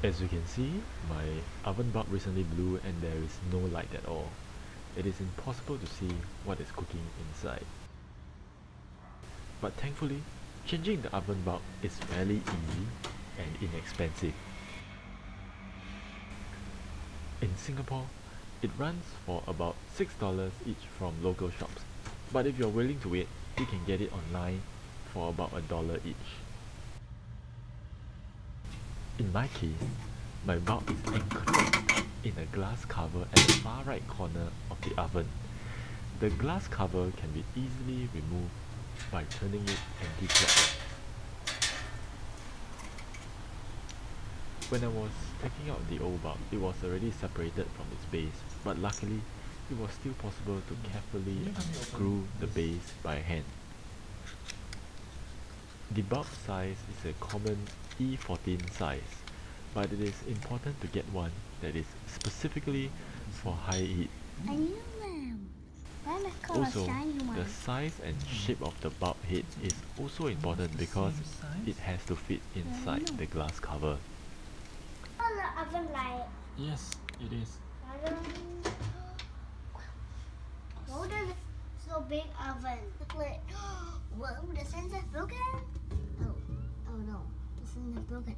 As you can see, my oven bulb recently blew and there is no light at all. It is impossible to see what is cooking inside. But thankfully, changing the oven bulb is fairly easy and inexpensive. In Singapore, it runs for about $6 each from local shops, but if you're willing to wait, you can get it online for about $1 each. In my case, my bulb is enclosed in a glass cover at the far right corner of the oven. The glass cover can be easily removed by turning it anti-clockwise. When I was taking out the old bulb, it was already separated from its base, but luckily it was still possible to carefully unscrew the base by hand. The bulb size is a common E14 size, but it is important to get one that is specifically for high heat. A new lamp. Why not call Also, a shiny one? the size and shape of the bulb head is also important because it has to fit inside the glass cover. On the oven light. Yes, it is. Whoa, there's so big oven. Look at whoa, the sensor's broken. Oh no, the sensor's broken.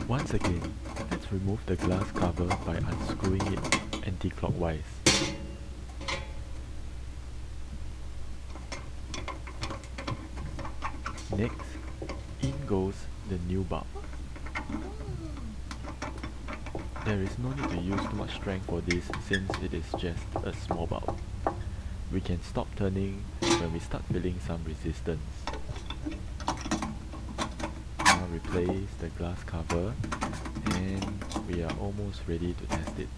Once again, let's remove the glass cover by unscrewing it anti-clockwise. Next, in goes the new bulb. There is no need to use too much strength for this since it is just a small bulb. We can stop turning when we start feeling some resistance. Now replace the glass cover and we are almost ready to test it.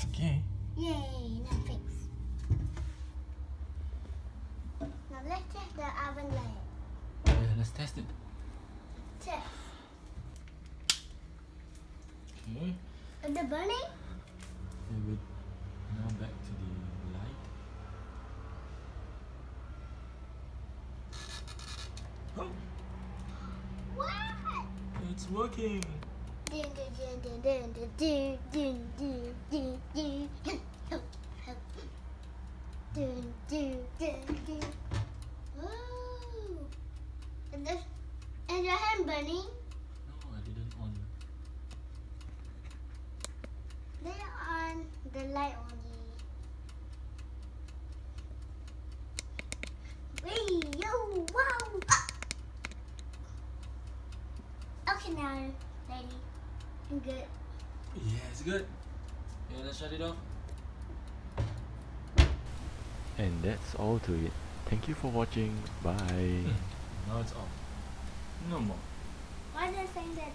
Okay. Yay, now fix. Now let's check the oven light. Yeah, let's test it. Test. Okay. Is it burning? And we now back to the light. Oh, What? it's working. Dun, dun, dun, dun, dun, dun, dun, dun, dun, dun, dun. Dun, dun, dun, dun. Ooh. Is your hand burning? No, I didn't on. They on the light only. Wee, yo, wow. Okay now, lady. I'm good. Yeah, it's good. Yeah, let's shut it off. And that's all to it. Thank you for watching. Bye. Now it's off. No more. Why is it saying that